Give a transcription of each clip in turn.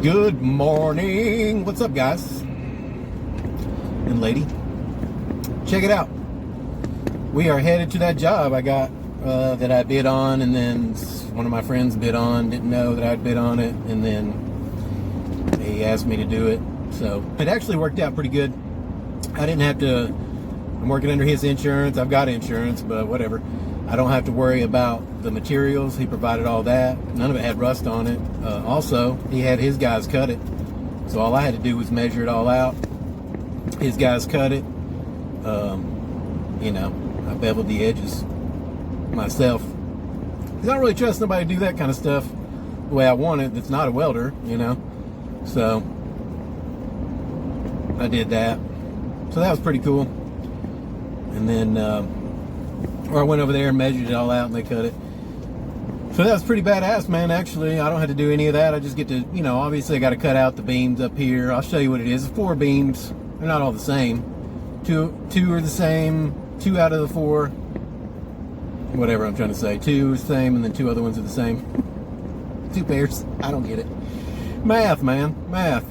Good morning. What's up, guys and lady? Check it out. We are headed to that job I got that I bid on, and then one of my friends bid on, didn't know that I'd bid on it, and then he asked me to do it. So it actually worked out pretty good. I didn't have to, I'm working under his insurance. I've got insurance, but whatever. I don't have to worry about the materials. He provided all that. None of it had rust on it. Also, he had his guys cut it. So all I had to do was measure it all out. His guys cut it. You know, I beveled the edges myself. 'Cause I don't really trust nobody to do that kind of stuff the way I want it. That's not a welder, you know. So I did that. So that was pretty cool. And then I went over there and measured it all out, and they cut it. So that was pretty badass, man. Actually, I don't have to do any of that. I just get to, you know, obviously I got to cut out the beams up here. I'll show you what it is. It's 4 beams. They're not all the same. Two are the same. 2 out of the 4. Whatever I'm trying to say. 2 is the same, and then 2 other ones are the same. 2 pairs. I don't get it. Math, man. Math.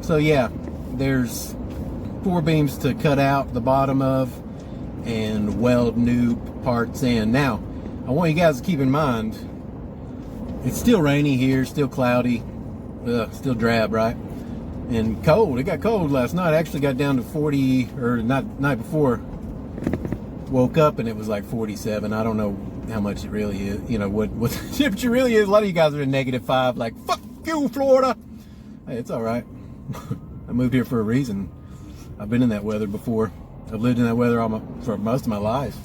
So yeah, there's 4 beams to cut out the bottom of and weld new parts in. Now, I want you guys to keep in mind, it's still rainy here, still cloudy, still drab, right? And cold. It got cold last night. I actually got down to 40, or not night before. Woke up and it was like 47. I don't know how much it really is. You know what the temperature really is. A lot of you guys are in -5, like fuck you, Florida. Hey, it's all right. I moved here for a reason. I've been in that weather before. I've lived in that weather for most of my life.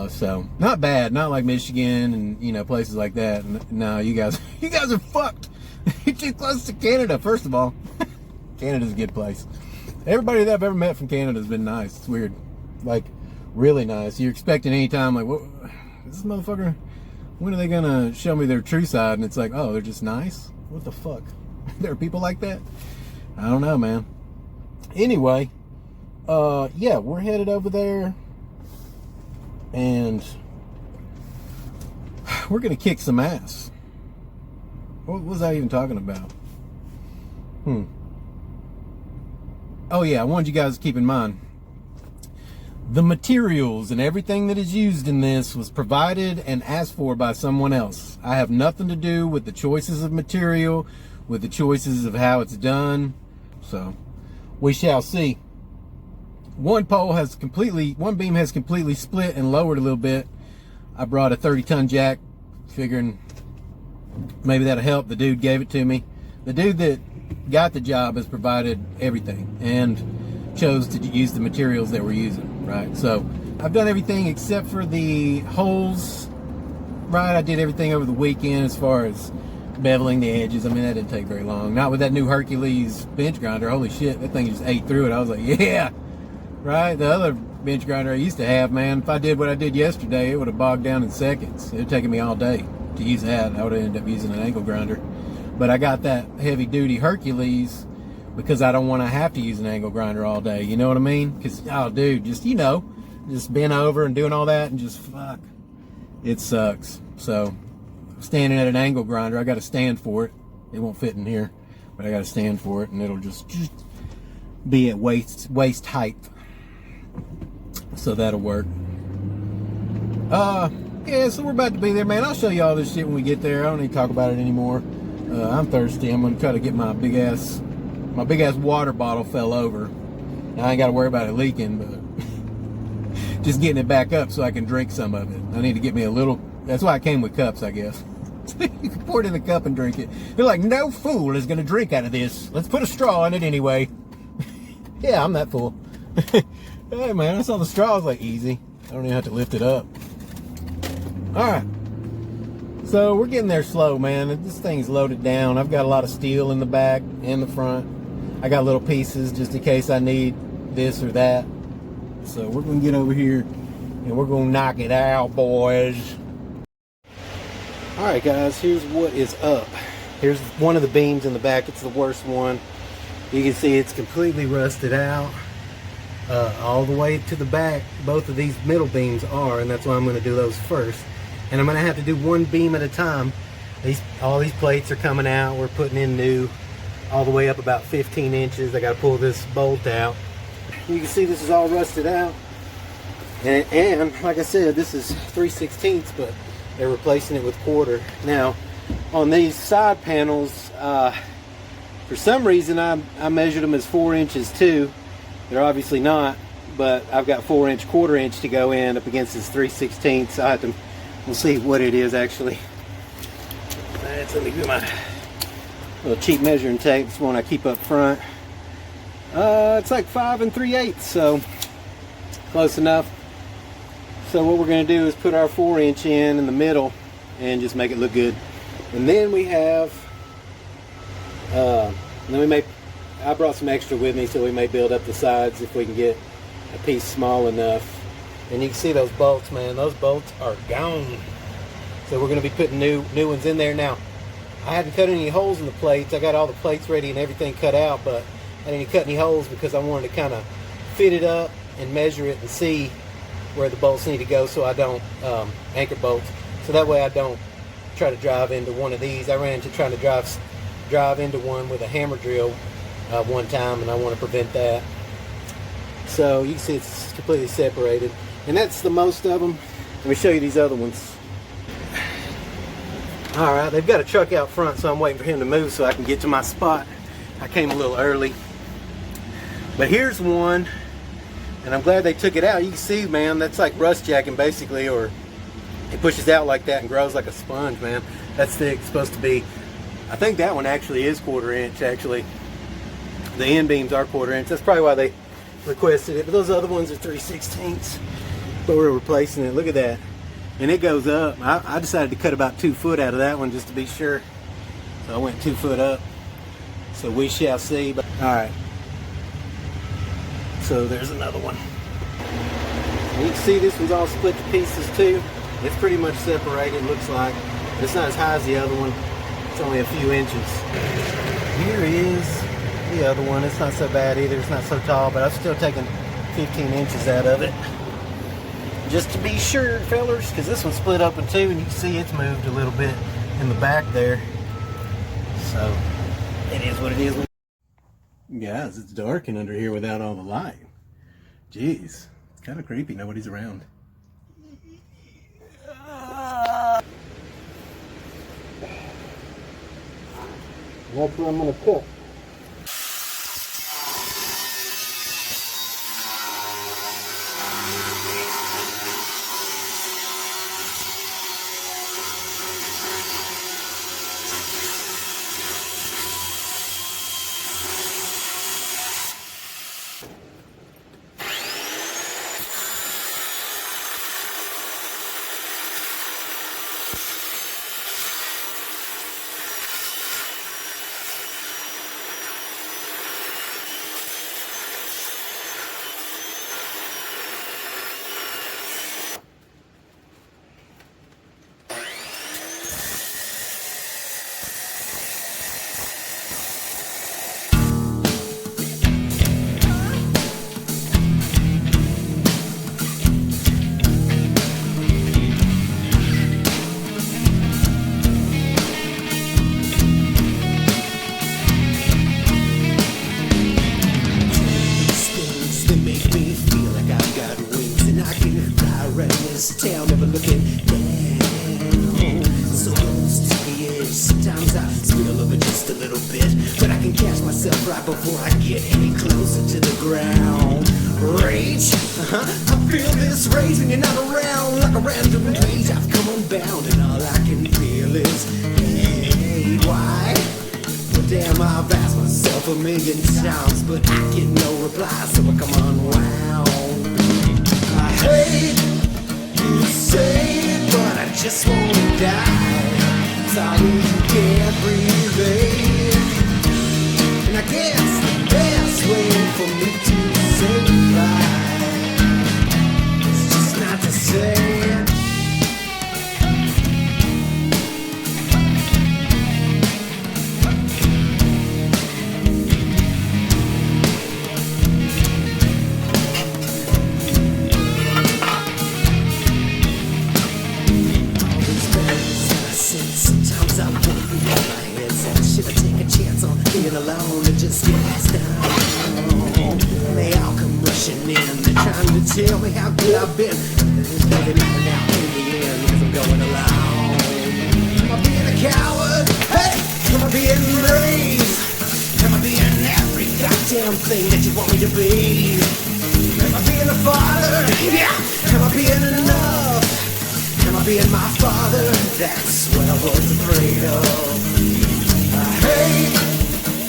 So not bad, not like Michigan and, you know, places like that. No, you guys are fucked. You're too close to Canada, first of all. Canada's a good place. Everybody that I've ever met from Canada has been nice. It's weird. Like, really nice. You're expecting any time, like, what, this motherfucker, when are they gonna show me their true side? And it's like, oh, they're just nice? What the fuck? There are people like that? I don't know, man. Anyway, yeah, we're headed over there, and we're gonna kick some ass. What was I even talking about? Oh yeah, I wanted you guys to keep in mind, the materials and everything that is used in this was provided and asked for by someone else. I have nothing to do with the choices of material, with the choices of how it's done. So we shall see. One beam has completely split and lowered a little bit. I brought a 30-ton jack, figuring maybe that'll help. The dude gave it to me. The dude that got the job has provided everything and chose to use the materials that we're using, right? So I've done everything except for the holes, right? I did everything over the weekend as far as beveling the edges. I mean, that didn't take very long. Not with that new Hercules bench grinder. Holy shit, that thing just ate through it. I was like, yeah, right? The other bench grinder I used to have, man, if I did what I did yesterday, it would have bogged down in seconds. It would have taken me all day to use that. I would have ended up using an angle grinder. But I got that heavy duty Hercules because I don't want to have to use an angle grinder all day. You know what I mean? Because, oh, dude, just, you know, just bent over and doing all that and just, fuck, it sucks. So standing at an angle grinder, I got to stand for it. It won't fit in here, but I got to stand for it, and it'll just be at waist height. So that'll work. Yeah, so we're about to be there, man. I'll show you all this shit when we get there. I don't need to talk about it anymore. I'm thirsty. I'm gonna try to get my big ass water bottle fell over. Now I ain't got to worry about it leaking, but just getting it back up so I can drink some of it. I need to get me a little. That's why I came with cups, I guess. You can pour it in the cup and drink it. They're like, no fool is gonna drink out of this. Let's put a straw in it anyway. Yeah, I'm that fool. Hey man, I saw the straw. I was like, easy. I don't even have to lift it up. All right. So we're getting there slow, man. This thing's loaded down. I've got a lot of steel in the back and the front. I got little pieces just in case I need this or that. So we're gonna get over here and we're gonna knock it out, boys. All right, guys, here's what is up. Here's one of the beams in the back. It's the worst one. You can see it's completely rusted out. All the way to the back, both of these middle beams are, and that's why I'm gonna do those first. And I'm gonna have to do one beam at a time All these plates are coming out. We're putting in new, all the way up about 15 inches. I got to pull this bolt out. You can see this is all rusted out. And like I said, this is 3/16, but they're replacing it with quarter. Now, on these side panels, for some reason I measured them as 4 inches too. They're obviously not, but I've got 4-inch, quarter-inch to go in up against this 3/16. I have to, we'll see what it is actually. Let me get my little cheap measuring tape. It's one I keep up front. It's like 5 3/8, so close enough. So what we're going to do is put our 4-inch in the middle and just make it look good. And then we have, I brought some extra with me, so we may build up the sides if we can get a piece small enough. And you can see those bolts, man. Those bolts are gone. So we're going to be putting new ones in there. Now, I hadn't cut any holes in the plates. I got all the plates ready and everything cut out, but I didn't cut any holes because I wanted to kind of fit it up and measure it and see where the bolts need to go, so I don't anchor bolts. So that way I don't try to drive into one of these. I ran into trying to drive into one with a hammer drill one time, and I want to prevent that. So you can see it's completely separated, and that's the most of them. Let me show you these other ones. All right, they've got a truck out front, so I'm waiting for him to move so I can get to my spot. I came a little early, but here's one, and I'm glad they took it out. You can see, man, that's like rust jacking basically, or it pushes out like that and grows like a sponge, man. That's thick. It's supposed to be, I think that one actually is 1/4 inch actually. The end beams are 1/4 inch. That's probably why they requested it, but those other ones are 3/16, but we're replacing it. Look at that. And it goes up. I decided to cut about 2 foot out of that one just to be sure. So I went 2 foot up. So we shall see. But all right. So there's another one. You can see this one's all split to pieces too. It's pretty much separated, looks like. It's not as high as the other one. It's only a few inches. Here is the other one. It's not so bad either. It's not so tall, but I've still taken 15 inches out of it. Just to be sure, fellers, because this one's split up in two, and you can see it's moved a little bit in the back there. So, it is what it is. Guys, it's dark in under here without all the light. Jeez, it's kind of creepy. Nobody's around. That's what I'm going to cook. Town never looking down, so close to the edge. Sometimes I spill over just a little bit, but I can catch myself right before I get any closer to the ground. Rage, I feel this rage when you're not around. Like a random page, I've come unbound, and all I can feel is hey, why? Well, damn, I've asked myself a million times, but I get no reply, so I come unwound. I hate you say it, but I just wanna die. Sorry you can't breathe in. And I guess the best way for me to say goodbye is just not to say it. Sometimes I going alone, it just gets down. They all come rushing in, they're trying to tell me how good I've been. It's really matter now in the end, because I'm going alone. Am I being a coward? Hey! Am I being brave? Am I being every goddamn thing that you want me to be? Am I being a father? Yeah! Am I being enough? Am I being my father? That's what I was afraid of. I hate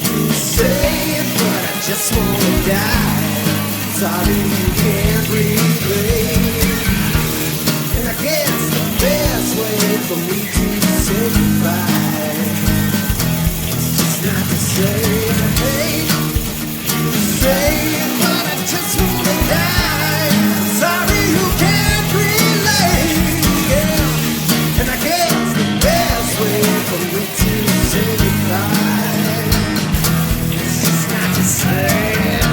to say it, but I just wanna die. Sorry you can't relate. And I guess the best way for me to say goodbye is just not to say I hate to say it, but I just wanna die. Sorry you can't relate. Yeah. And I guess the best way for me to say goodbye is just not to say it.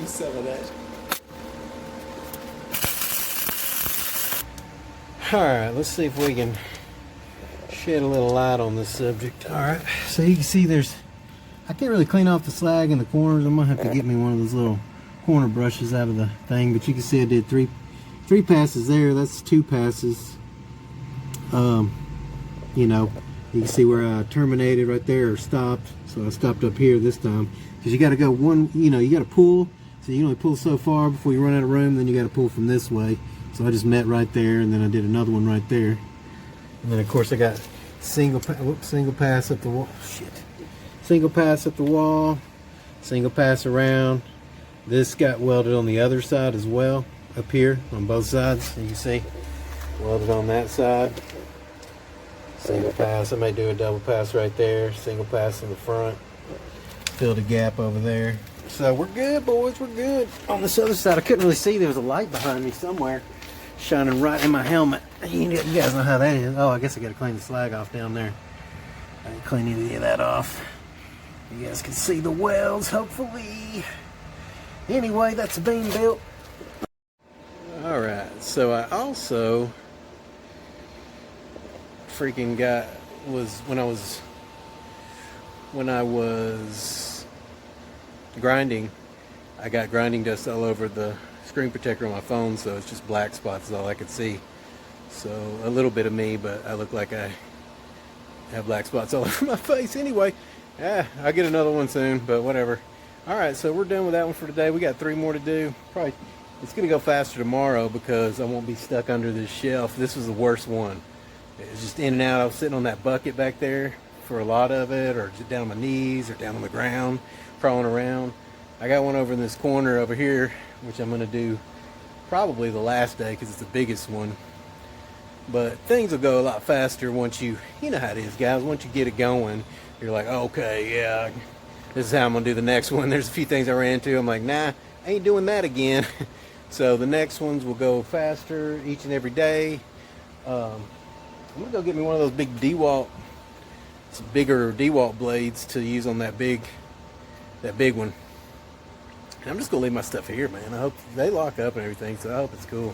Some of that. Alright, let's see if we can shed a little light on this subject. Alright, so you can see I can't really clean off the slag in the corners. I'm going to have to get me one of those little corner brushes out of the thing. But you can see I did three passes there. That's 2 passes. You know, you can see where I terminated right there or stopped. So I stopped up here this time. Because you got to go one, you know, you got to pull. So you only pull so far before you run out of room, then you got to pull from this way. So I just met right there, and then I did another one right there. And then of course I got single pass up the wall. Shit. Single pass up the wall, single pass around. This got welded on the other side as well, up here on both sides. You can see, welded on that side. Single pass. I may do a double pass right there. Single pass in the front. Filled a gap over there. So we're good, boys, we're good. On this other side, I couldn't really see. There was a light behind me somewhere, shining right in my helmet. You guys know how that is. Oh, I guess I got to clean the slag off down there. I didn't clean any of that off. You guys can see the welds, hopefully. Anyway, that's a beam built. Alright, so I also freaking when I was grinding, I got grinding dust all over the screen protector on my phone, so it's just black spots is all I could see. So a little bit of me, but I look like I have black spots all over my face. Anyway, I'll get another one soon, but whatever. Alright, so we're done with that one for today. We got 3 more to do. Probably it's gonna go faster tomorrow because I won't be stuck under this shelf. This was the worst one. It was just in and out. I was sitting on that bucket back there for a lot of it, or just down on my knees or down on the ground crawling around. I got one over in this corner over here, which I'm going to do probably the last day because it's the biggest one. But things will go a lot faster once you know how it is, guys. Once you get it going, you're like, okay, yeah, this is how I'm going to do the next one. There's a few things I ran into. I'm like, nah, I ain't doing that again. So the next ones will go faster each and every day. I'm going to go get me one of those big DeWalt, some bigger DeWalt blades to use on that big one. And I'm just gonna leave my stuff here, man. I hope they lock up and everything, so I hope it's cool.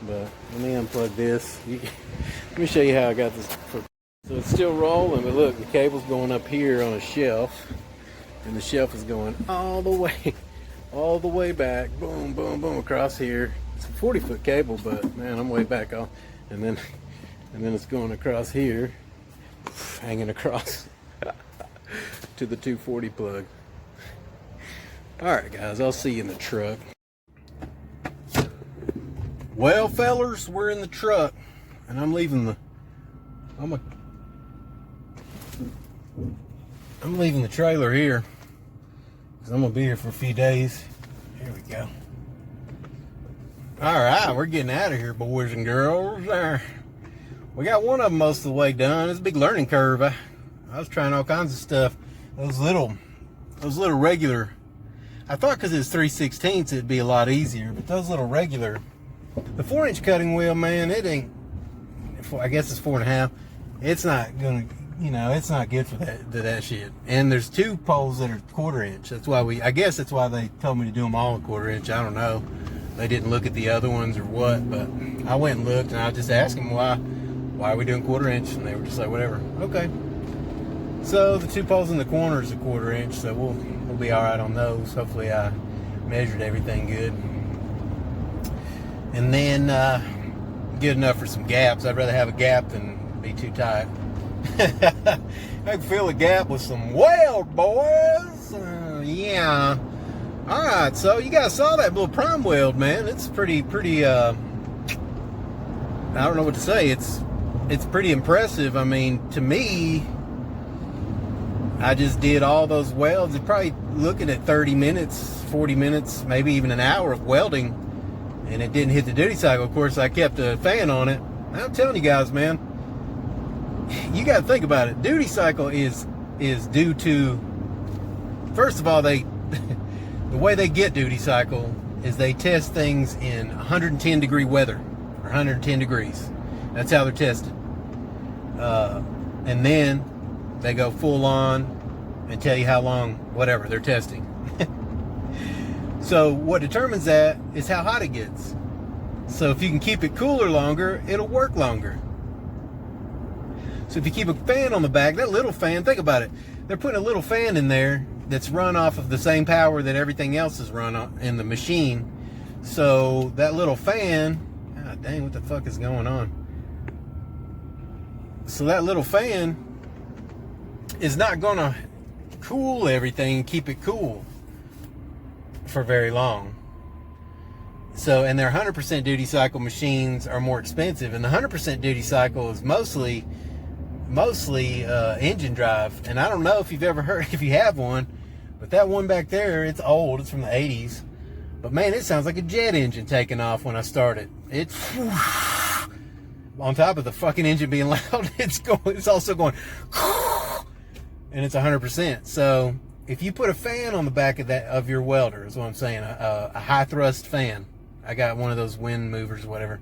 But let me unplug this. Let me show you how I got this. So it's still rolling, but look, the cable's going up here on a shelf, and the shelf is going all the way back, boom, boom, boom, across here. It's a 40-foot cable, but man, I'm way back off, and then it's going across here, hanging across to the 240 plug. Alright guys, I'll see you in the truck. Well, fellers, we're in the truck, and I'm leaving the trailer here because I'm gonna be here for a few days. Here we go. All right, we're getting out of here, boys and girls. We got one of them most of the way done. It's a big learning curve. I was trying all kinds of stuff. Those little regular. I thought because it's 3/16 it'd be a lot easier, but those little regular. The 4-inch cutting wheel, man, it ain't. I guess it's 4.5. It's not gonna, it's not good for that shit. And there's 2 poles that are 1/4 inch. That's why I guess that's why they told me to do them all 1/4 inch. I don't know. They didn't look at the other ones or what, but I went and looked, and I just asked them why are we doing 1/4 inch, and they were just like, whatever. Okay. So the 2 poles in the corner is a 1/4 inch, so we'll be all right on those. Hopefully I measured everything good. And then good enough for some gaps. I'd rather have a gap than be too tight. I can fill a gap with some weld, boys. Yeah. All right, so you guys saw that little prime weld, man. It's pretty. I don't know what to say. It's pretty impressive. I mean, to me, I just did all those welds. It's probably looking at 30 minutes, 40 minutes, maybe even an hour of welding. And it didn't hit the duty cycle. Of course, I kept a fan on it. I'm telling you guys, man, you got to think about it. Duty cycle is due to, first of all, the way they get duty cycle is they test things in 110 degree weather, or 110 degrees. That's how they're tested. And then they go full on and tell you how long, whatever, they're testing. So what determines that is how hot it gets. So if you can keep it cooler longer, it'll work longer. So if you keep a fan on the back, that little fan, think about it. They're putting a little fan in there that's run off of the same power that everything else is run on in the machine. So that little fan, god dang, what the fuck is going on? So that little fan is not gonna cool everything, keep it cool for very long. So, and their 100% duty cycle machines are more expensive, and the 100% duty cycle is mostly engine drive. And I don't know if you've ever heard, if you have one, but that one back there, it's old, it's from the 80s, but man, it sounds like a jet engine taking off when I start it. It's on top of the fucking engine being loud, it's also going and it's 100%. So if you put a fan on the back of your welder, is what I'm saying, a high thrust fan. I got one of those wind movers or whatever.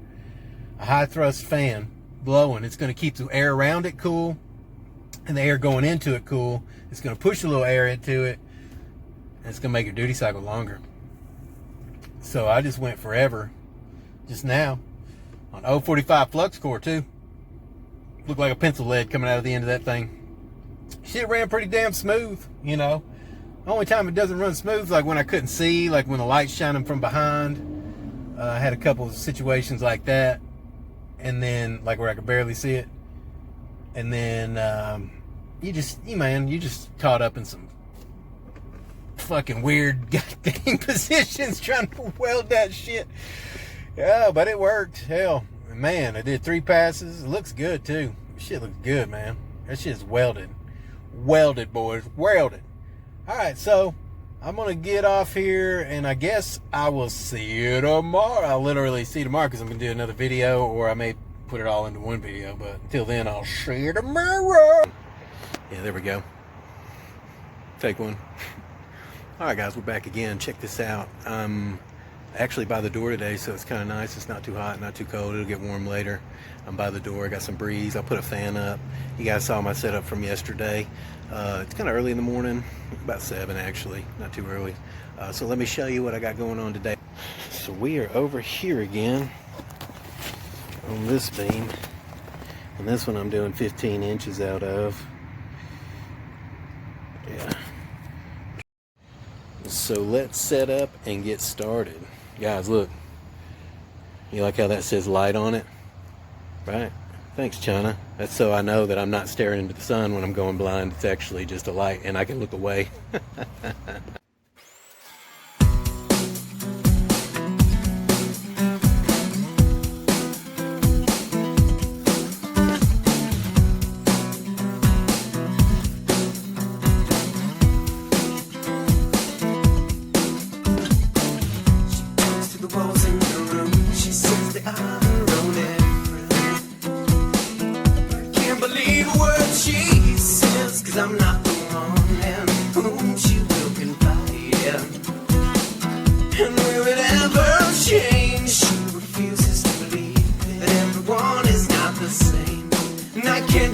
A high thrust fan blowing. It's going to keep the air around it cool, and the air going into it cool. It's going to push a little air into it, and it's going to make your duty cycle longer. So I just went forever, just now, on 045 flux core too. Looked like a pencil lead coming out of the end of that thing. Shit ran pretty damn smooth, Only time it doesn't run smooth, like when I couldn't see, like when the light's shining from behind. I had a couple of situations like that, and then like where I could barely see it, and then you just caught up in some fucking weird goddamn positions trying to weld that shit. Yeah, but it worked. Hell, man, I did 3 passes. It looks good too. Shit looks good, man. That shit's welded. Welded, boys, welded. All right, so I'm gonna get off here, and I guess I will see you tomorrow. I'll literally see you tomorrow because I'm gonna do another video, or I may put it all into one video. But until then, I'll see you tomorrow. Yeah, there we go. Take one. All right, guys, we're back again. Check this out. I'm actually by the door today, so it's kind of nice. It's not too hot, not too cold. It'll get warm later. I'm by the door. I got some breeze. I'll put a fan up. You guys saw my setup from yesterday. It's kind of early in the morning, about 7 actually, not too early. So let me show you what I got going on today. So we are over here again on this beam, and this one I'm doing 15 inches out of. Yeah. So let's set up and get started. Guys, look. You like how that says light on it? Right? Thanks, China. That's so I know that I'm not staring into the sun when I'm going blind. It's actually just a light, and I can look away.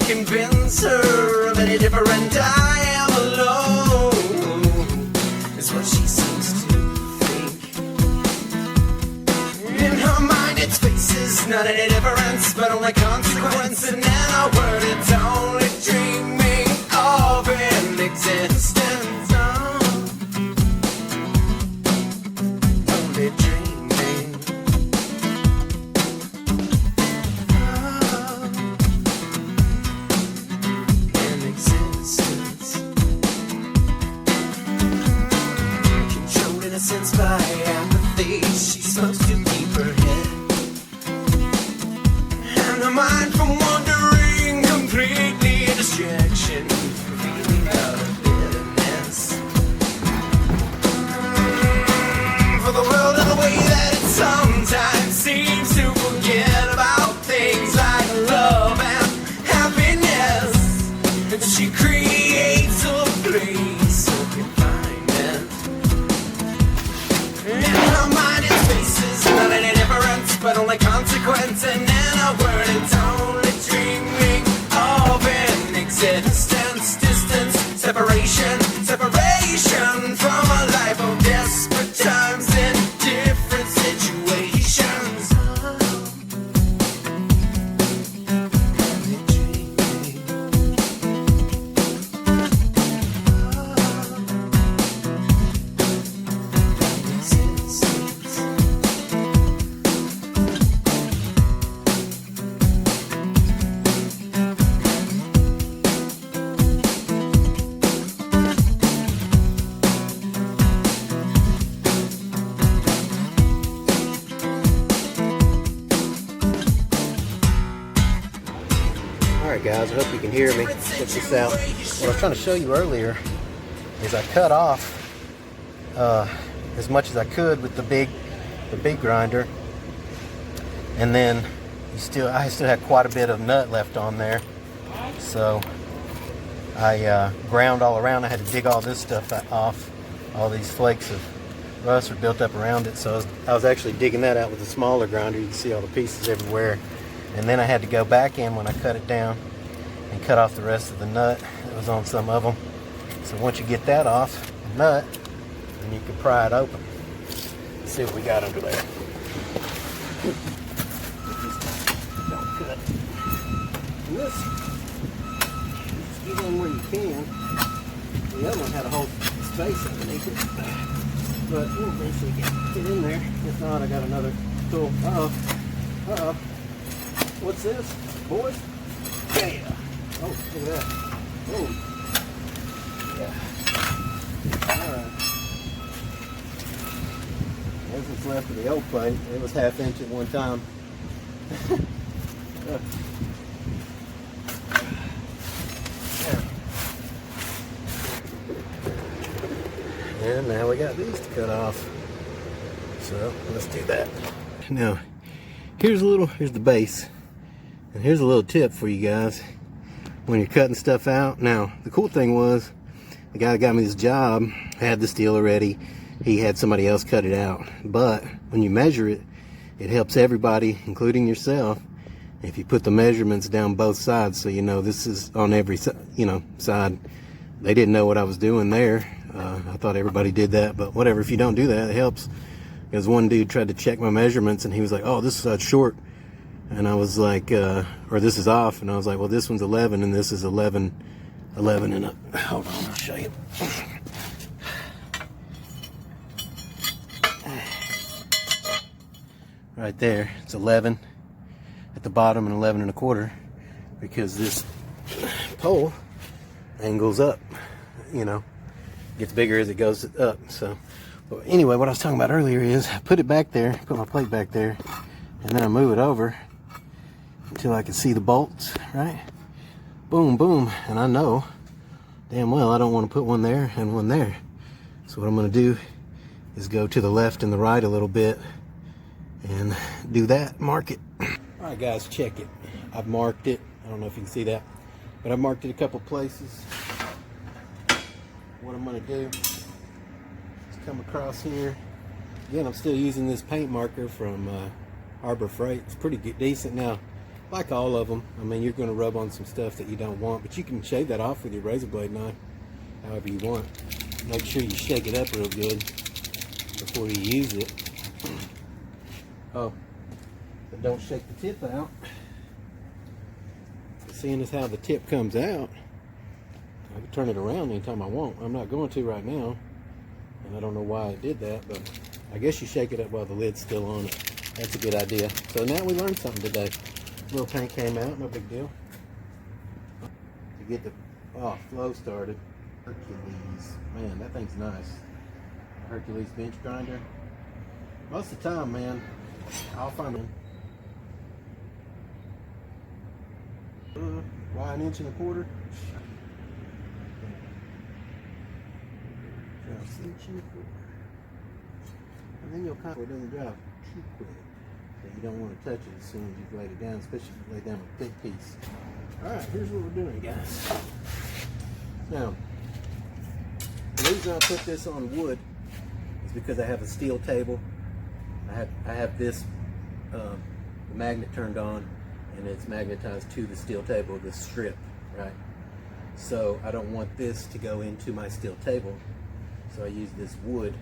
convince her of any different I am alone, is what she seems to think. In her mind it faces not any difference, but only consequence, and in her word it's only dreaming of an existence. Only dreaming of an existence. Controlled in a sense by apathy, she smokes to keep her head and her mind from wandering completely, a distraction, feeling out of bitterness for the world in the way that it sometimes seems to forget about things like love and happiness, and she creates a place of confinement. In her mind it faces not any difference, but only consequence, and in a word it's only dreaming of an existence. Distance, separation, separation from a life of desperate times in different situations. Only dreaming of existence. Alright guys, I hope you can hear me. Check this out. What I was trying to show you earlier is I cut off as much as I could with the big grinder, and then I still had quite a bit of nut left on there, so I ground all around. I had to dig all this stuff off. All these flakes of rust were built up around it, so I was actually digging that out with a smaller grinder. You can see all the pieces everywhere. And then I had to go back in when I cut it down and cut off the rest of the nut that was on some of them. So once you get that off the nut, then you can pry it open. Let's see what we got under there. Don't cut. And this, just get in where you can. The other one had a whole space underneath it, but we'll eventually get in there. If not, I got another tool. Uh-oh. What's this, boys? Yeah. Oh, look at that. Oh. Yeah. Alright. There's what's left of the old plate. It was ½ inch at one time. And now we got these to cut off. So let's do that. Now, here's the base. And here's a little tip for you guys when you're cutting stuff out. Now, the cool thing was, the guy that got me this job had the steel already. He had somebody else cut it out. But when you measure it, it helps everybody, including yourself, if you put the measurements down both sides, so you know this is on every side. They didn't know what I was doing there. I thought everybody did that, but whatever. If you don't do that, it helps. Because one dude tried to check my measurements, and he was like, "Oh, this is short." And I was like, or this is off. And I was like, well, this one's 11 and this is 11 and a, hold on, I'll show you. Right there, it's 11 at the bottom and 11 1/4, because this pole angles up, gets bigger as it goes up. So, but anyway, what I was talking about earlier is I put it back there, put my plate back there, and then I move it over until I can see the bolts, right? Boom, boom. And I know damn well I don't want to put one there and one there. So what I'm going to do is go to the left and the right a little bit and do that, mark it. All right, guys, check it. I've marked it. I don't know if you can see that, but I've marked it a couple places. What I'm going to do is come across here. Again, I'm still using this paint marker from Harbor Freight. It's pretty decent. Now, like all of them. I mean, you're going to rub on some stuff that you don't want, but you can shave that off with your razor blade knife however you want. Make sure you shake it up real good before you use it. Oh, but don't shake the tip out. Seeing as how the tip comes out, I can turn it around anytime I want. I'm not going to right now, and I don't know why I did that, but I guess you shake it up while the lid's still on it. That's a good idea. So now we learned something today. Little tank came out, no big deal. To get the flow started. Hercules, man, that thing's nice. Hercules bench grinder. Most of the time, man, I'll find them. Why 1.25 inches? Just 1.25 inches. And then you'll kind of, it doesn't drive too quick. So you don't want to touch it as soon as you've laid it down, especially if you lay down a big piece. Alright, here's what we're doing, guys. Now, the reason I put this on wood is because I have a steel table. I have this the magnet turned on, and it's magnetized to the steel table, the strip, right? So I don't want this to go into my steel table, so I use this wood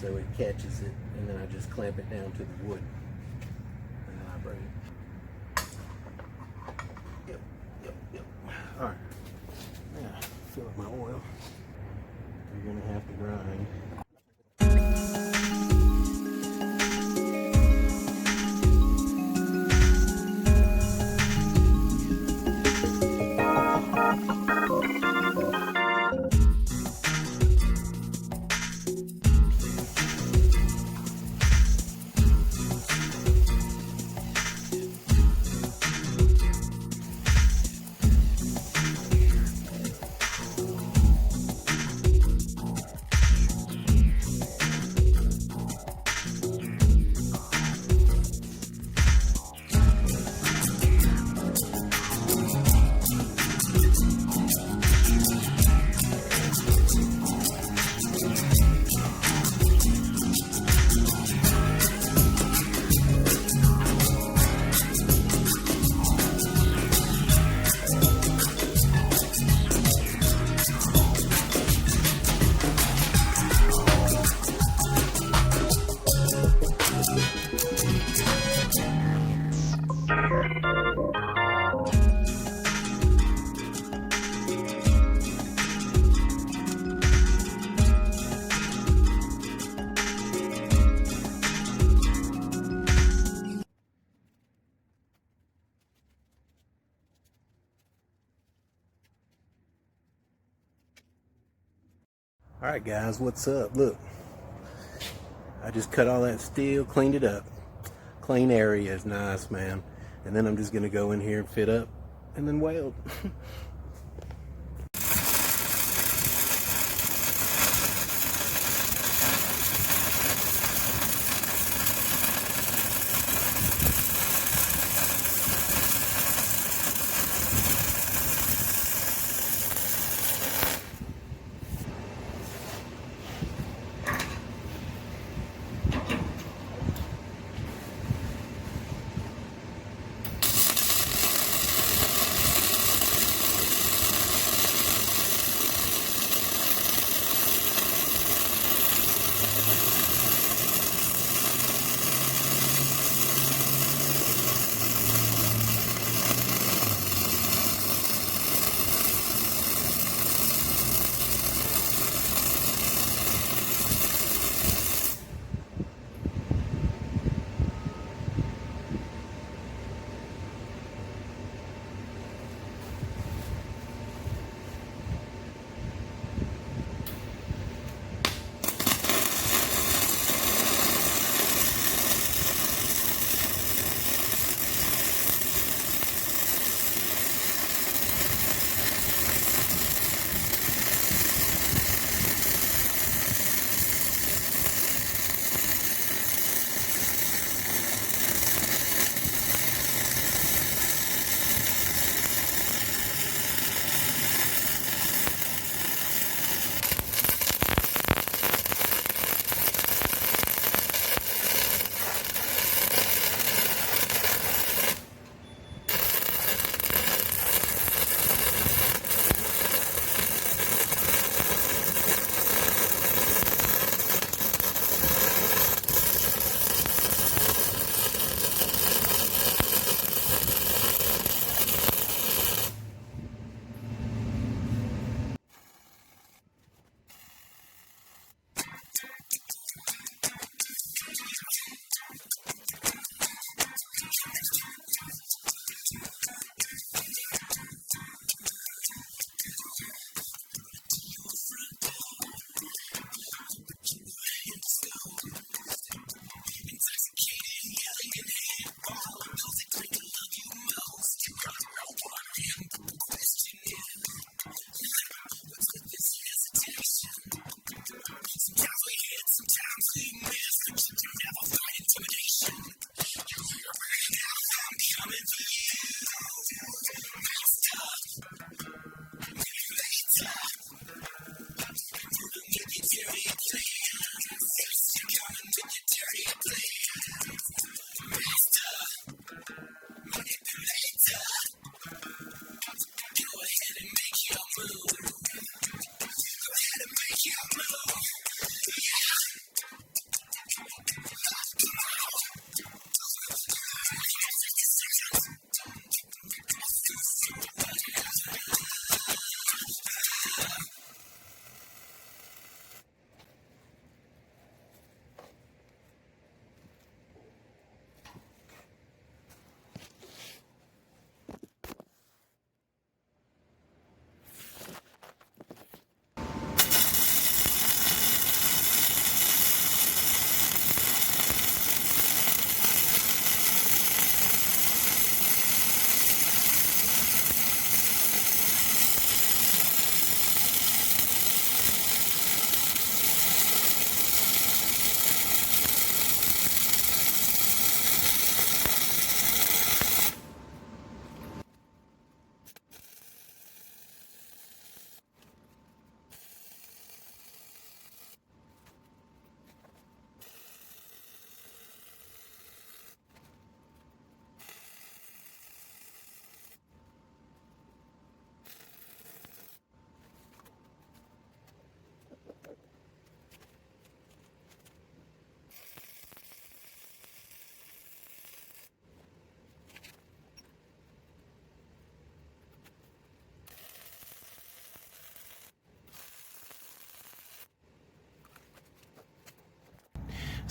so it catches it, and then I just clamp it down to the wood, and then I bring it. Yep. All right. Yeah, fill up my oil. You're gonna have to grind. Alright guys, what's up? Look, I just cut all that steel, cleaned it up. Clean area is nice, man. And then I'm just going to go in here and fit up and then weld.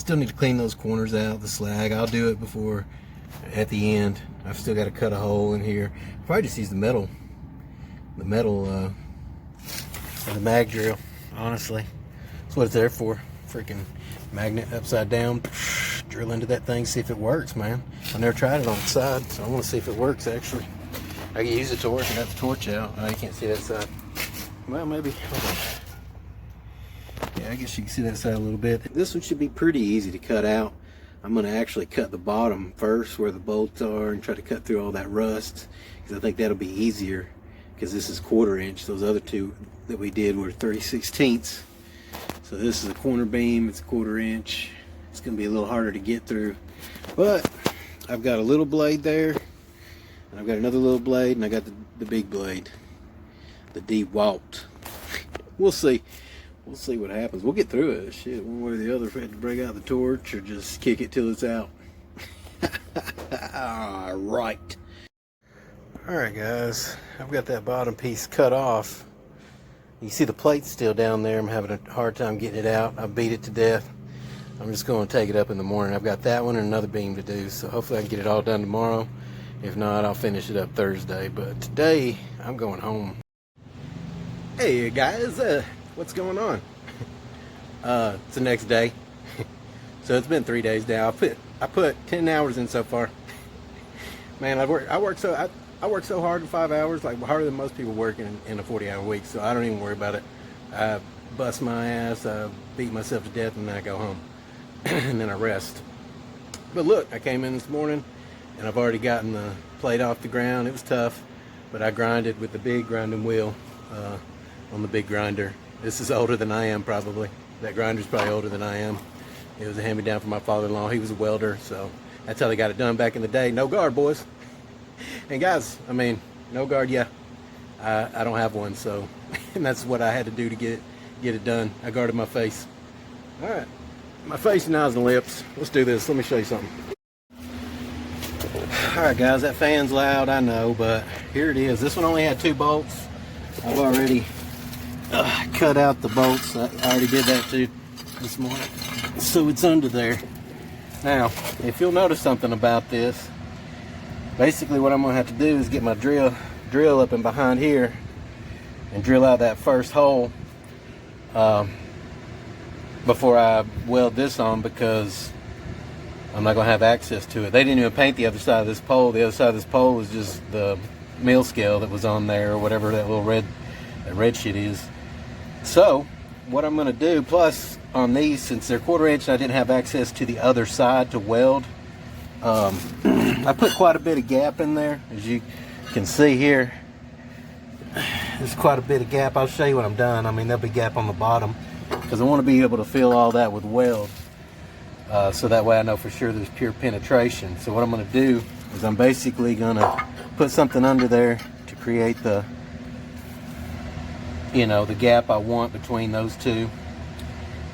still need to clean those corners out, the slag. I'll do it before, at the end. I've still got to cut a hole in here. Probably just use the metal, the mag drill, honestly. That's what it's there for. Freaking magnet upside down, drill into that thing, see if it works, man. I never tried it on the side, so I want to see if it works, actually. I can use the torch. I got the torch out. Oh, you can't see that side. Well, maybe. Hold on. Yeah, I guess you can see that side a little bit. This one should be pretty easy to cut out. I'm going to actually cut the bottom first where the bolts are and try to cut through all that rust, because I think that'll be easier, because this is 1/4 inch. Those other two that we did were 30/16. So this is a corner beam. It's 1/4 inch. It's going to be a little harder to get through, but I've got a little blade there, and I've got another little blade, and I got the big blade, the DeWalt. We'll see. We'll see what happens. We'll get through it. Shit, one way or the other, if we had to bring out the torch or just kick it till it's out. Alright. Alright, guys. I've got that bottom piece cut off. You see the plate's still down there. I'm having a hard time getting it out. I beat it to death. I'm just going to take it up in the morning. I've got that one and another beam to do, so hopefully I can get it all done tomorrow. If not, I'll finish it up Thursday. But today, I'm going home. Hey, guys. What's going on? It's the next day. So it's been 3 days now. I put 10 hours in so far. Man, I work so hard in 5 hours, like harder than most people work in a 40-hour week. So I don't even worry about it. I bust my ass, I beat myself to death, and then I go home. And then I rest. But look, I came in this morning and I've already gotten the plate off the ground. It was tough, but I grinded with the big grinding wheel on the big grinder. This is older than I am, probably. That grinder's probably older than I am. It was a hand-me-down from my father-in-law. He was a welder, so that's how they got it done back in the day. No guard, boys. And guys, I mean, no guard, yeah. I don't have one, so and that's what I had to do to get it done. I guarded my face. All right, my face and eyes and lips. Let's do this. Let me show you something. All right, guys, that fan's loud, I know, but here it is. This one only had 2 bolts. I've already cut out the bolts. I already did that too this morning, so it's under there. Now, if you'll notice something about this, basically what I'm gonna have to do is get my drill up in behind here and drill out that first hole before I weld this on, because I'm not gonna have access to it. They didn't even paint the other side of this pole. The other side of this pole was just the mill scale that was on there, or whatever that little red shit is. So what I'm going to do, plus on these, since they're 1/4 inch and I didn't have access to the other side to weld, I put quite a bit of gap in there. As you can see here, there's quite a bit of gap. I'll show you when I'm done. I mean, there'll be gap on the bottom, because I want to be able to fill all that with weld, so that way I know for sure there's pure penetration. So what I'm going to do is I'm basically going to put something under there to create the, the gap I want between those two,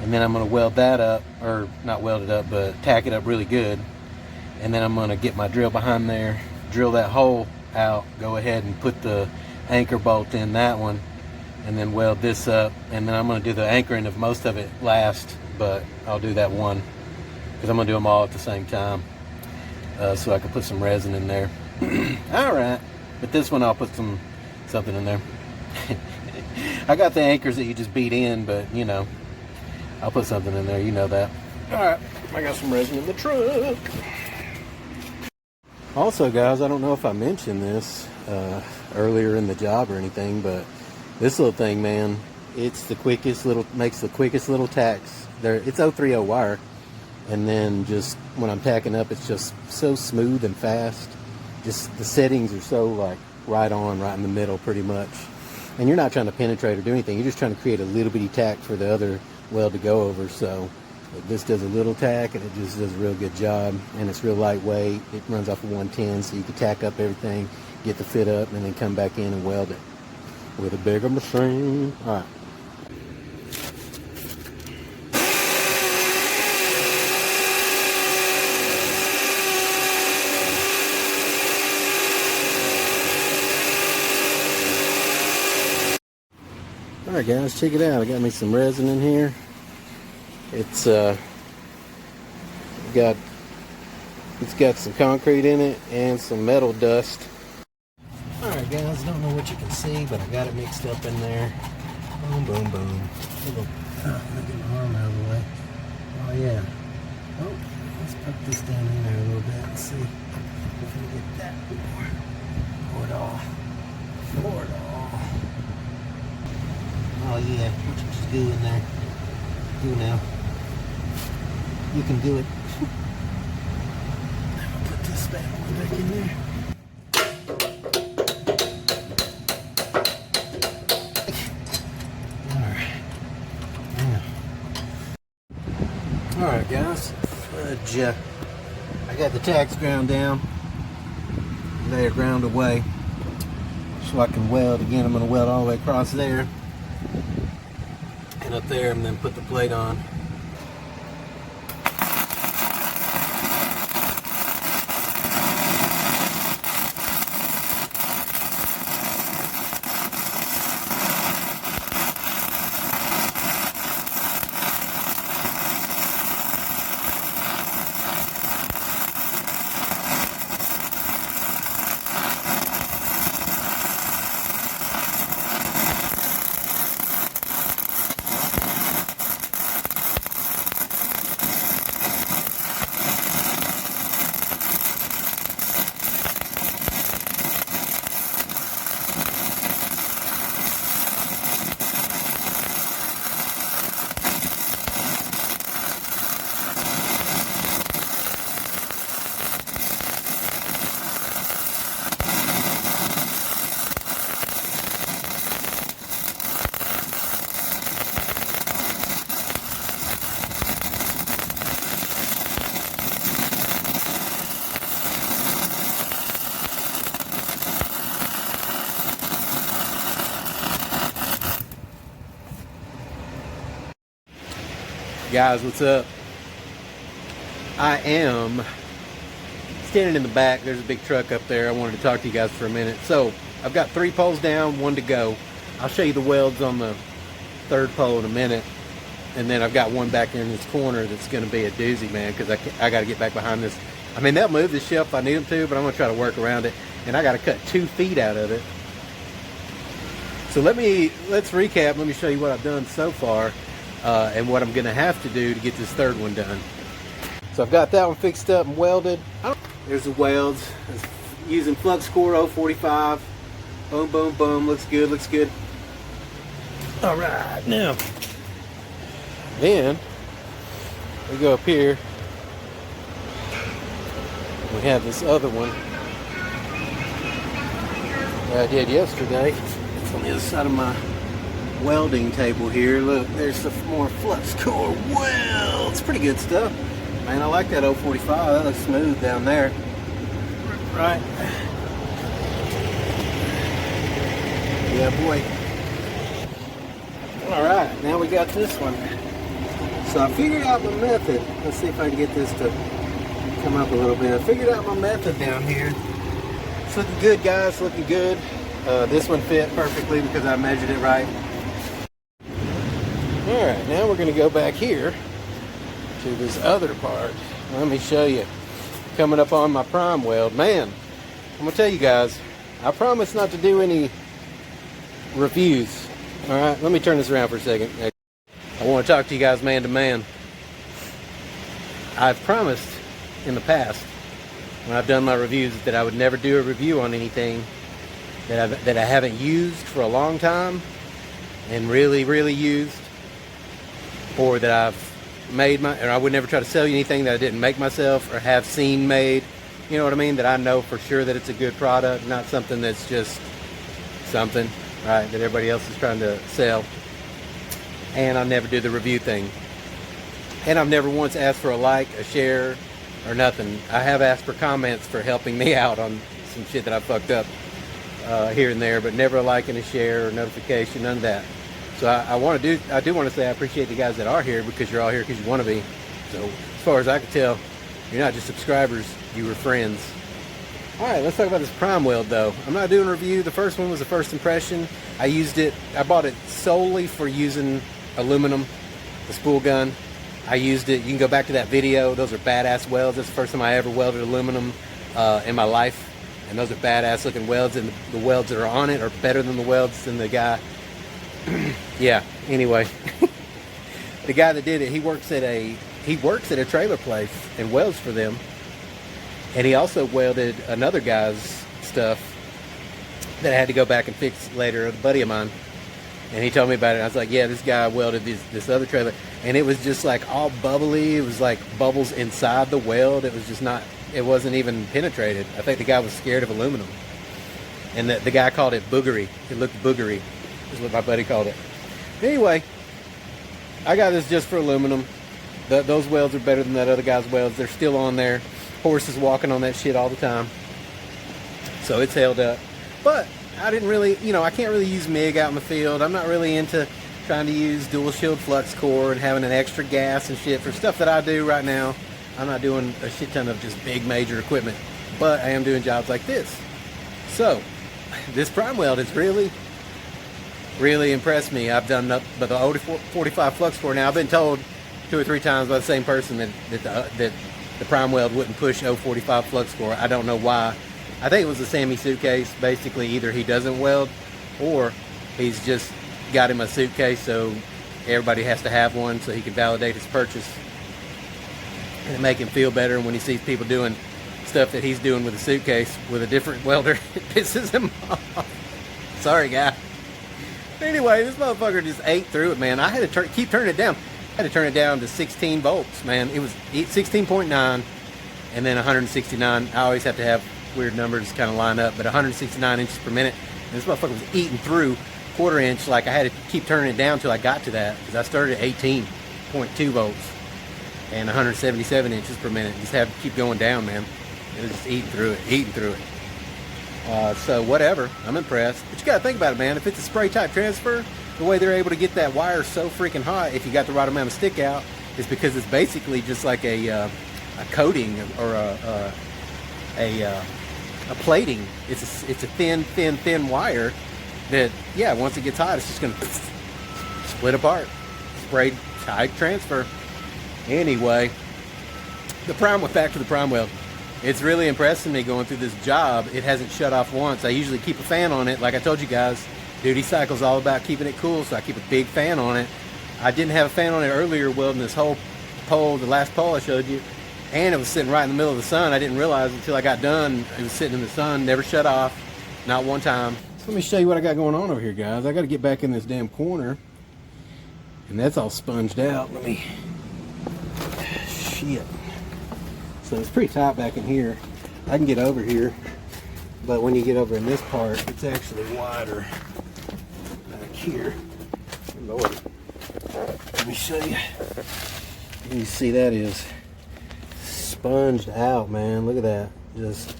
and then I'm going to weld that up, or not weld it up, but tack it up really good. And then I'm going to get my drill behind there, drill that hole out, go ahead and put the anchor bolt in that one, and then weld this up. And then I'm going to do the anchoring of most of it last, but I'll do that one because I'm going to do them all at the same time, so I can put some resin in there. All right, but this one I'll put something in there. I got the anchors that you just beat in, but I'll put something in there, you know that. All right, I got some resin in the truck. Also, guys, I don't know if I mentioned this earlier in the job or anything, but this little thing, man, makes the quickest little tacks. It's 030 wire, and then just when I'm tacking up, it's just so smooth and fast. Just the settings are so like right in the middle, pretty much. And you're not trying to penetrate or do anything. You're just trying to create a little bitty tack for the other weld to go over. So this does a little tack, and it just does a real good job. And it's real lightweight. It runs off of 110, so you can tack up everything, get the fit up, and then come back in and weld it with a bigger machine. All right. Alright guys, check it out. I got me some resin in here. It's it's got some concrete in it and some metal dust. Alright guys, don't know what you can see, but I got it mixed up in there. Boom, boom, boom. Look at my arm out of the way. Oh yeah. Oh, let's put this down in there a little bit and see if we can get that more. Pour it all. Pour it all. Oh yeah, what you just do in there. Do now. You can do it. I'm gonna put this bad boy back in there. Alright guys, I got the tacks ground down. They are ground away. So I can weld again. I'm going to weld all the way across there and up there, and then put the plate on. Guys, what's up? I am standing in the back. There's a big truck up there. I wanted to talk to you guys for a minute. So I've got 3 poles down, 1 to go. I'll show you the welds on the 3rd pole in a minute. And then I've got one back there in this corner that's going to be a doozy, man, because I got to get back behind this. I mean, they'll move the shelf if I need them to, but I'm going to try to work around it. And I got to cut 2 feet out of it. So let's recap. Let me show you what I've done so far. And what I'm going to have to do to get this 3rd one done. So I've got that one fixed up and welded. There's the welds. It's using flux core 045. Boom, boom, boom. Looks good, looks good. All right, now, then we go up here. We have this other one that I did yesterday. It's on the other side of my welding table here. Look, there's some more flux core welds. Pretty good stuff, man. I like that 045. That looks smooth down there. Right. Yeah, boy. All right, now we got this one. So I figured out my method. Let's see if I can get this to come up a little bit. I figured out my method down here. It's looking good, guys. Looking good. This one fit perfectly because I measured it right. Alright, now we're going to go back here to this other part. Let me show you. Coming up on my prime weld. Man, I'm going to tell you guys, I promise not to do any reviews. Alright, let me turn this around for a second. I want to talk to you guys man to man. I've promised in the past, when I've done my reviews, that I would never do a review on anything that I haven't used for a long time and really used, or that I've made or I would never try to sell you anything that I didn't make myself or have seen made. You know what I mean? That I know for sure that it's a good product, not something that's just something, right, that everybody else is trying to sell. And I never do the review thing. And I've never once asked for a like, a share, or nothing. I have asked for comments for helping me out on some shit that I fucked up here and there, but never a like and a share or notification, none of that. So I do want to say I appreciate the guys that are here, because you're all here because you want to be. So as far as I can tell, you're not just subscribers, you were friends. Alright, let's talk about this prime weld though. I'm not doing a review. The first one was a first impression. I bought it solely for using aluminum, the spool gun. I used it. You can go back to that video. Those are badass welds. That's the first time I ever welded aluminum in my life. And those are badass looking welds, and the welds that are on it are better than the welds than the guy. Yeah, anyway. The guy that did it, he works at a trailer place and welds for them. And he also welded another guy's stuff that I had to go back and fix later, a buddy of mine. And he told me about it. I was like, yeah, this guy welded this other trailer. And it was just like all bubbly. It was like bubbles inside the weld. It was just not, it wasn't even penetrated. I think the guy was scared of aluminum. And the guy called it boogery. It looked boogery, is what my buddy called it. Anyway, I got this just for aluminum. Those welds are better than that other guy's welds. They're still on there. Horses walking on that shit all the time. So it's held up. But I didn't really, I can't really use MIG out in the field. I'm not really into trying to use dual shield flux core and having an extra gas and shit for stuff that I do right now. I'm not doing a shit ton of just big major equipment, but I am doing jobs like this. So this prime weld has really impressed me. I've done but the 45 flux core now. I've been told 2 or 3 times by the same person that the prime weld wouldn't push 045 flux core. I don't know why. I think it was the Sammy suitcase. Basically, either he doesn't weld or he's just got him a suitcase, so everybody has to have one so he can validate his purchase and make him feel better. And when he sees people doing stuff that he's doing with a suitcase with a different welder, it pisses him off. Sorry, guy. Anyway, this motherfucker just ate through it, man. I had to keep turning it down. I had to turn it down to 16 volts, man. It was 16.9 and then 169. I always have to have weird numbers kind of line up, but 169 inches per minute. And this motherfucker was eating through 1/4 inch. Like I had to keep turning it down till I got to that, because I started at 18.2 volts and 177 inches per minute. Just had to keep going down, man. It was just eating through it. So whatever, I'm impressed. But you gotta think about it, man. If it's a spray type transfer, the way they're able to get that wire so freaking hot, if you got the right amount of stick out, is because it's basically just like a coating or a plating. It's a thin wire that, yeah, once it gets hot, it's just gonna split apart. Spray type transfer. Anyway, back to the prime weld. It's really impressing me going through this job. It hasn't shut off once. I usually keep a fan on it. Like I told you guys, duty cycle's all about keeping it cool, so I keep a big fan on it. I didn't have a fan on it earlier welding this whole pole, the last pole I showed you, and it was sitting right in the middle of the sun. I didn't realize until I got done it was sitting in the sun, never shut off, not one time. So let me show you what I got going on over here, guys. I got to get back in this damn corner, and that's all sponged out. Shit. So it's pretty tight back in here. I can get over here, but when you get over in this part, it's actually wider back here. Lord, let me show you. You see that is sponged out, man. Look at that. Just,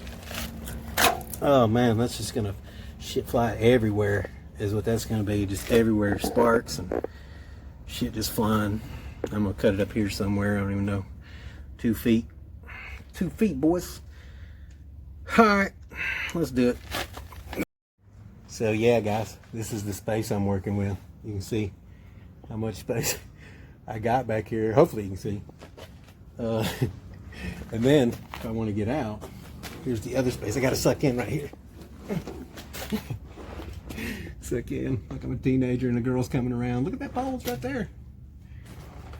oh man, that's just gonna shit fly everywhere is what that's gonna be. Just everywhere, sparks and shit just flying. I'm gonna cut it up here somewhere. I don't even know. 2 feet. 2 feet, boys. All right, let's do it. So yeah, guys, this is the space I'm working with. You can see how much space I got back here. Hopefully you can see. And then if I want to get out, here's the other space. I got to suck in right here. Suck in like I'm a teenager and the girl's coming around. Look at that pole's right there.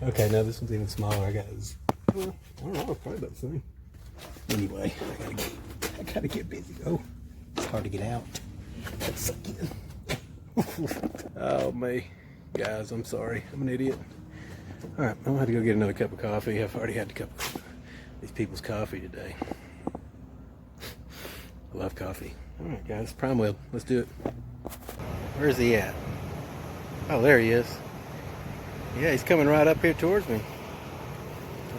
Okay, now this one's even smaller. I got this. Well, I don't know, probably about the same. Anyway, I gotta get busy though. It's hard to get out. Let's suck in. Oh me, guys, I'm sorry. I'm an idiot. All right, I'm gonna have to go get another cup of coffee. I've already had a cup of these people's coffee today. I love coffee. All right, guys, prime weld. Let's do it. Where's he at? Oh, there he is. Yeah, he's coming right up here towards me.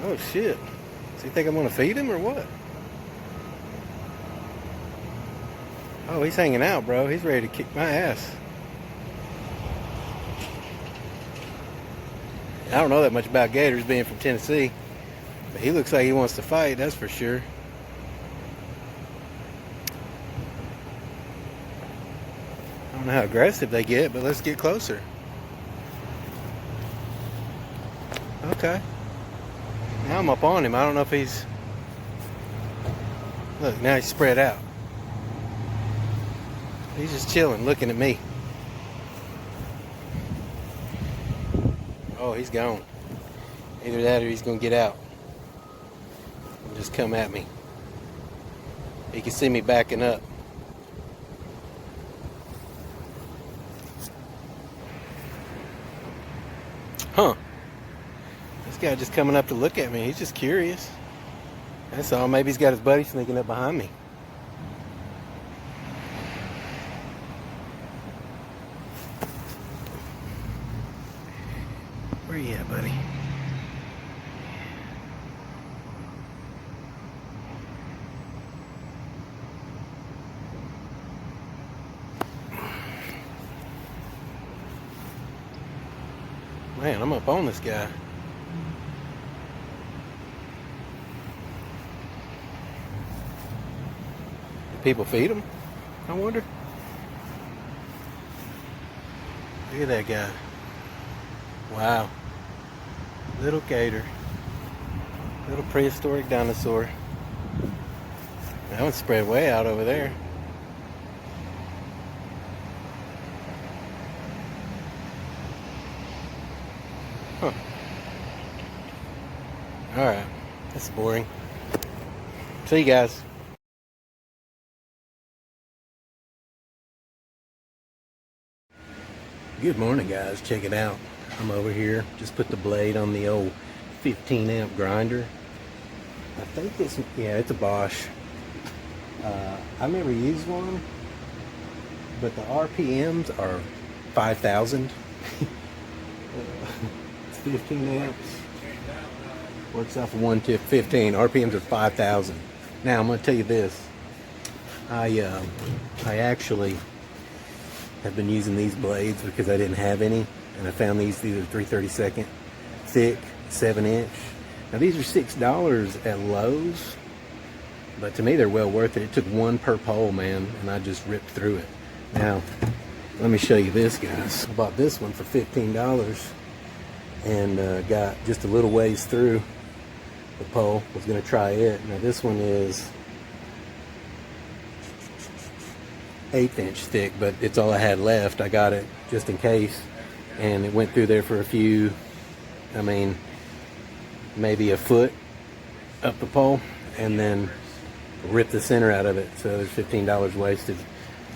Oh shit. Does he think I'm gonna feed him or what? Oh, he's hanging out, bro. He's ready to kick my ass. I don't know that much about gators, being from Tennessee, but he looks like he wants to fight, that's for sure. I don't know how aggressive they get, but let's get closer. Okay. Now I'm up on him. I don't know if he's... Look, now he's spread out. He's just chilling, looking at me. Oh, he's gone. Either that or he's gonna get out and just come at me. He can see me backing up. Huh. This guy just coming up to look at me. He's just curious. That's all. Maybe he's got his buddy sneaking up behind me. Where you at, buddy? Man, I'm up on this guy. Do people feed him? I wonder. Look at that guy. Wow. Little gator. Little prehistoric dinosaur. That one's spread way out over there. Huh. Alright. That's boring. See you guys. Good morning, guys. Check it out. I'm over here. Just put the blade on the old 15 amp grinder. I think this, yeah, it's a Bosch. I never used one, but the RPMs are 5,000. It's 15 amps. Works off of 1 to 15. RPMs are 5,000. Now I'm going to tell you this. I actually have been using these blades because I didn't have any, and I found these are 3/32 thick, 7-inch. Now these are $6 at Lowe's, but to me they're well worth it. It took one per pole, man, and I just ripped through it. Now let me show you this, guys. I bought this one for $15 and got just a little ways through the pole. Was going to try it. Now this one is 1/8 inch thick, but it's all I had left. I got it just in case, and it went through there for a few, I mean, maybe a foot up the pole, and then ripped the center out of it. So there's $15 wasted.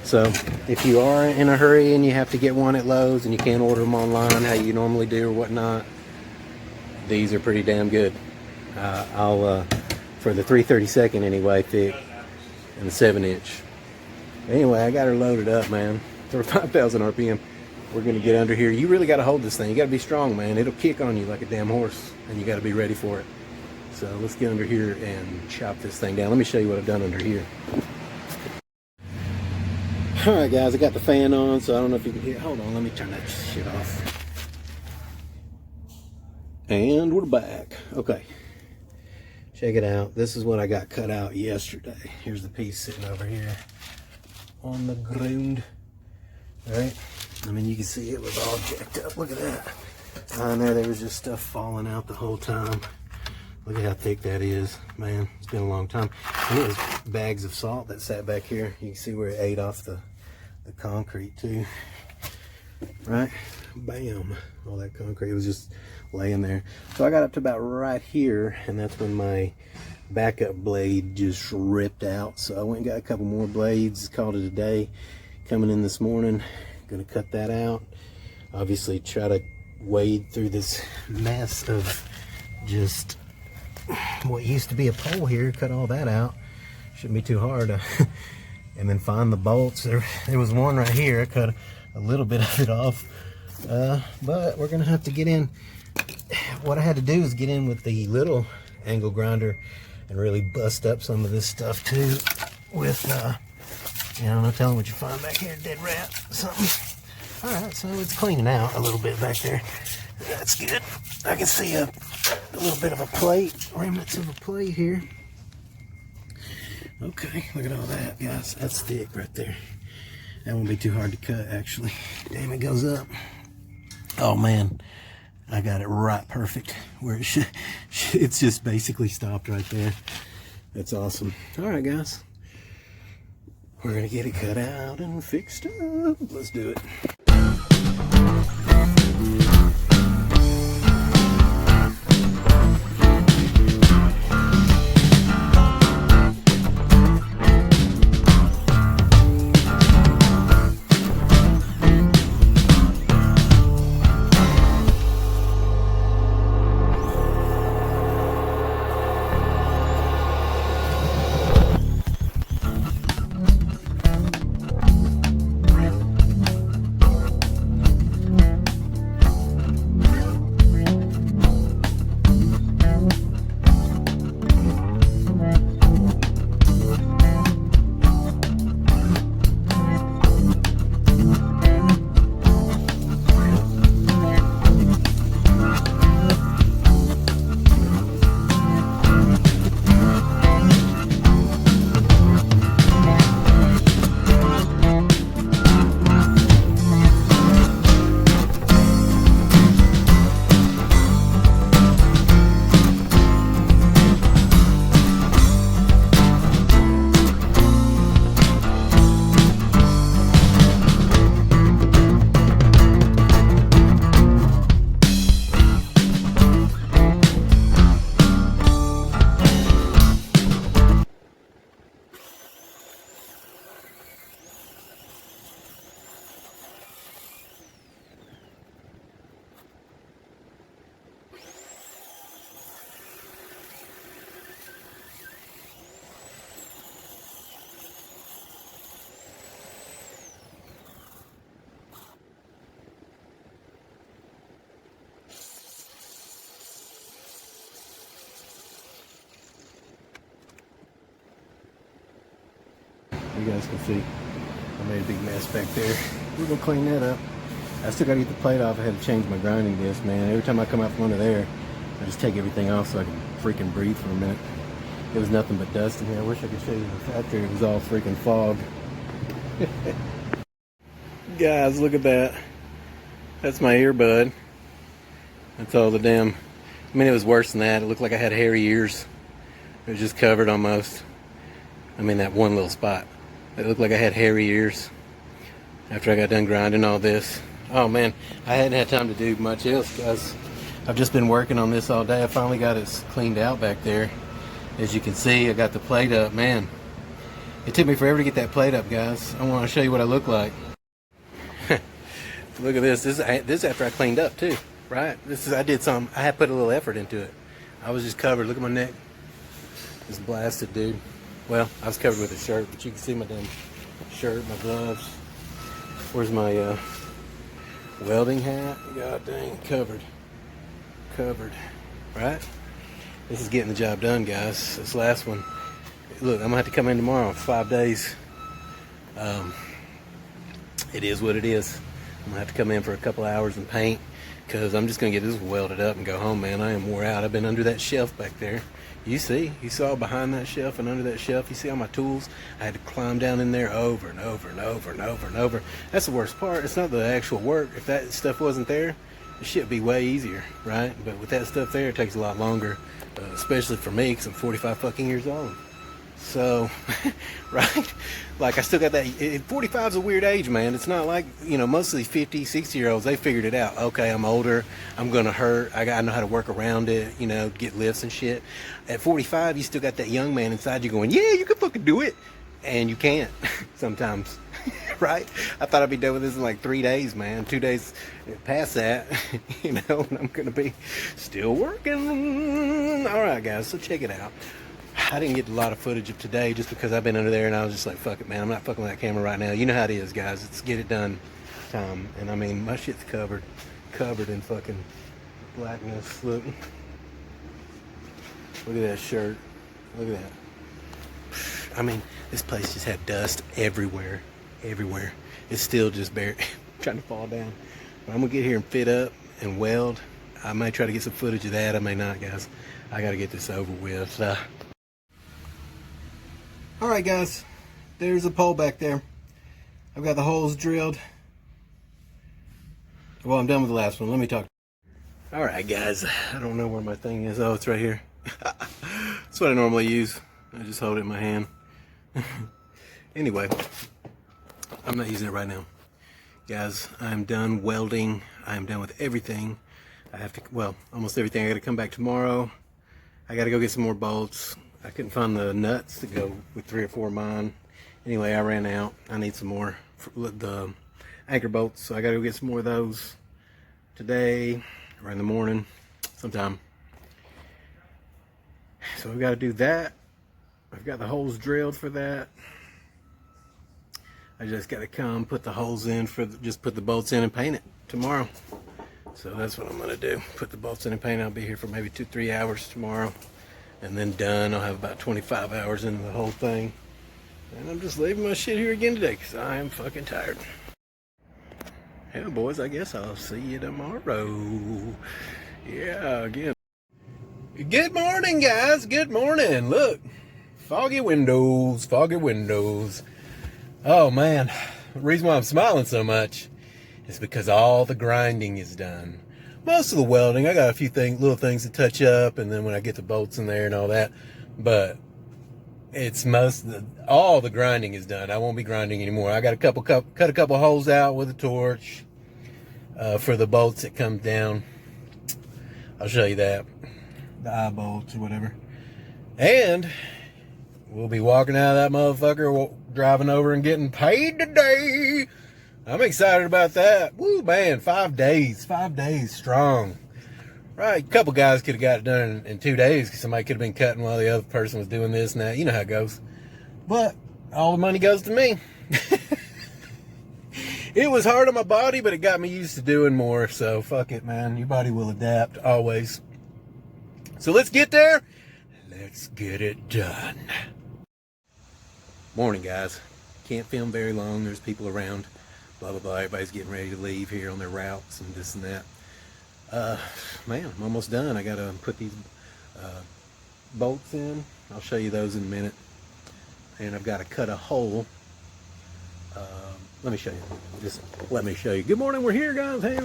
So if you are in a hurry and you have to get one at Lowe's and you can't order them online how you normally do or whatnot, these are pretty damn good. I'll for the 3/32 anyway, thick, and the 7-inch. Anyway, I got her loaded up, man. For 5,000 RPM. We're gonna get under here. You really gotta hold this thing. You gotta be strong, man. It'll kick on you like a damn horse, and you gotta be ready for it. So let's get under here and chop this thing down. Let me show you what I've done under here. All right, guys, I got the fan on, so I don't know if you can hear. Hold on, let me turn that shit off. And we're back. Okay. Check it out. This is what I got cut out yesterday. Here's the piece sitting over here on the ground. All right. I mean, you can see it was all jacked up. Look at that. On there was just stuff falling out the whole time. Look at how thick that is. Man, it's been a long time. And it was bags of salt that sat back here. You can see where it ate off the concrete too. Right? Bam. All that concrete was just laying there. So I got up to about right here, and that's when my backup blade just ripped out. So I went and got a couple more blades, called it a day. Coming in this morning, gonna cut that out. Obviously try to wade through this mess of just what used to be a pole here, cut all that out. Shouldn't be too hard. And then find the bolts. There was one right here. I cut a little bit of it off. But we're gonna have to get in. What I had to do is get in with the little angle grinder and really bust up some of this stuff too with you know, no telling what you find back here, dead rat, something. All right, so it's cleaning out a little bit back there. That's good. I can see a little bit of a plate, remnants of a plate here. Okay, look at all that, guys. That's thick right there. That won't be too hard to cut, actually. Damn, it goes up. Oh man, I got it right perfect where it should. It's just basically stopped right there. That's awesome. All right, guys. We're gonna get it cut out and fixed up. Let's do it. You guys can see I made a big mess back there. We're gonna clean that up. I still gotta get the plate off. I had to change my grinding disc, man. Every time I come out from under there, I just take everything off so I can freaking breathe for a minute. It was nothing but dust in here. I wish I could show you the factory. It was all freaking fog. Guys, look at that. That's my earbud. That's all the damn... I mean, it was worse than that. It looked like I had hairy ears. It was just covered almost. I mean, that one little spot. It looked like I had hairy ears after I got done grinding all this. Oh man, I hadn't had time to do much else, guys. I've just been working on this all day. I finally got it cleaned out back there. As you can see, I got the plate up. Man, it took me forever to get that plate up, guys. I want to show you what I look like. Look at this. This is after I cleaned up too, right? I had put a little effort into it. I was just covered. Look at my neck. It's blasted, dude. Well, I was covered with a shirt, but you can see my damn shirt, my gloves. Where's my welding hat? God dang, covered. Right? This is getting the job done, guys. This last one. Look, I'm gonna have to come in tomorrow for 5 days. It is what it is. I'm gonna have to come in for a couple hours and paint, because I'm just gonna get this welded up and go home, man. I am wore out. I've been under that shelf back there. You saw behind that shelf and under that shelf. You see all my tools? I had to climb down in there over and over and over and over and over. That's the worst part. It's not the actual work. If that stuff wasn't there, it should be way easier, right? But with that stuff there, it takes a lot longer, especially for me, because I'm 45 fucking years old. So, right? Like, I still got that. 45 is a weird age, man. It's not like, most of these 50, 60-year-olds, they figured it out. Okay, I'm older. I'm going to hurt. I know how to work around it, get lifts and shit. At 45, you still got that young man inside you going, yeah, you can fucking do it. And you can't sometimes, right? I thought I'd be done with this in like 3 days, man. 2 days past that, and I'm going to be still working. All right, guys, so check it out. I didn't get a lot of footage of today just because I've been under there and I was just like, fuck it, man. I'm not fucking with that camera right now. You know how it is, guys. It's get it done time. And I mean, my shit's covered in fucking blackness. Look at that shirt. Look at that. I mean, this place just had dust everywhere. It's still just bare trying to fall down. But I'm gonna get here and fit up and weld. I may try to get some footage of that. I may not, guys. I gotta get this over with. Alright, guys, there's a pole back there. I've got the holes drilled. Well, I'm done with the last one. Let me talk. All right, guys, I don't know where my thing is. Oh, it's right here. That's what I normally use. I just hold it in my hand. Anyway, I'm not using it right now. Guys, I'm done welding. I'm done with everything. I have to, well, almost everything. I got to come back tomorrow. I got to go get some more bolts. I couldn't find the nuts to go with 3 or 4 of mine. Anyway, I ran out. I need some more for the anchor bolts, so I got to go get some more of those today or in the morning sometime. So we've got to do that. I've got the holes drilled for that. I just got to come put the holes in for just put the bolts in and paint it tomorrow. So that's what I'm going to do. Put the bolts in and paint it. I'll be here for maybe 2-3 hours tomorrow. And then done. I'll have about 25 hours into the whole thing. And I'm just leaving my shit here again today because I am fucking tired. Yeah, boys, I guess I'll see you tomorrow. Yeah, again. Good morning, guys. Good morning. Look, foggy windows, foggy windows. Oh, man. The reason why I'm smiling so much is because all the grinding is done. Most of the welding, I got a few little things to touch up, and then when I get the bolts in there and all that, but it's all the grinding is done. I won't be grinding anymore. I got cut a couple holes out with a torch for the bolts that come down. I'll show you that, the eye bolts or whatever. And we'll be walking out of that motherfucker, driving over and getting paid today. I'm excited about that. Woo, man, 5 days strong. Right, a couple guys could have got it done in 2 days because somebody could have been cutting while the other person was doing this and that. You know how it goes. But all the money goes to me. It was hard on my body, but it got me used to doing more. So fuck it, man. Your body will adapt always. So let's get there. Let's get it done. Morning, guys. Can't film very long. There's people around. Blah, blah, blah. Everybody's getting ready to leave here on their routes and this and that. Man, I'm almost done. I gotta put these bolts in. I'll show you those in a minute. And I've got to cut a hole. Let me show you. Just let me show you. Good morning, we're here, guys. Hey,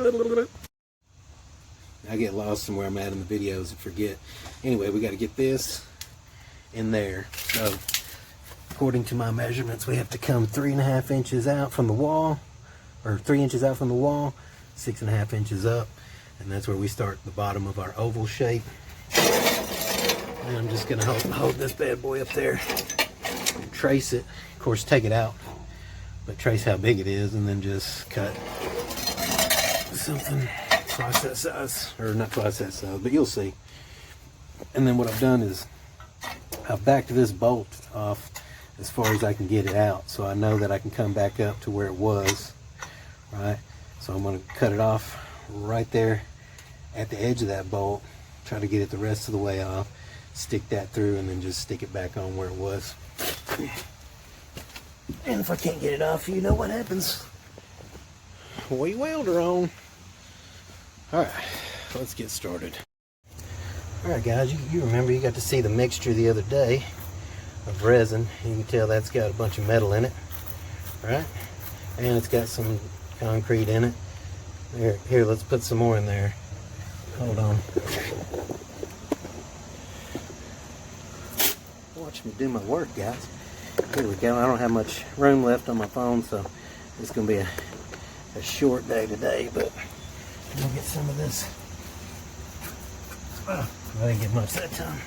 I get lost in where I'm at in the videos and forget. Anyway, we got to get this in there. So, according to my measurements, we have to come 3.5 inches out from the wall, or 3 inches out from the wall, 6.5 inches up. And that's where we start the bottom of our oval shape. And I'm just gonna hold this bad boy up there and trace it. Of course, take it out, but trace how big it is, and then just cut something twice that size, or not twice that size, but you'll see. And then what I've done is I've backed this bolt off as far as I can get it out, so I know that I can come back up to where it was, right? So I'm gonna cut it off right there at the edge of that bolt, try to get it the rest of the way off, stick that through, and then just stick it back on where it was. And if I can't get it off, you know what happens. We welder on. Alright, let's get started. Alright guys, you remember you got to see the mixture the other day of resin. You can tell that's got a bunch of metal in it, right? And it's got some concrete in it. Here, let's put some more in there. Hold on. Watch me do my work, guys. Here we go. I don't have much room left on my phone, so it's going to be a short day today, but we'll get some of this. Oh, I didn't get much that time.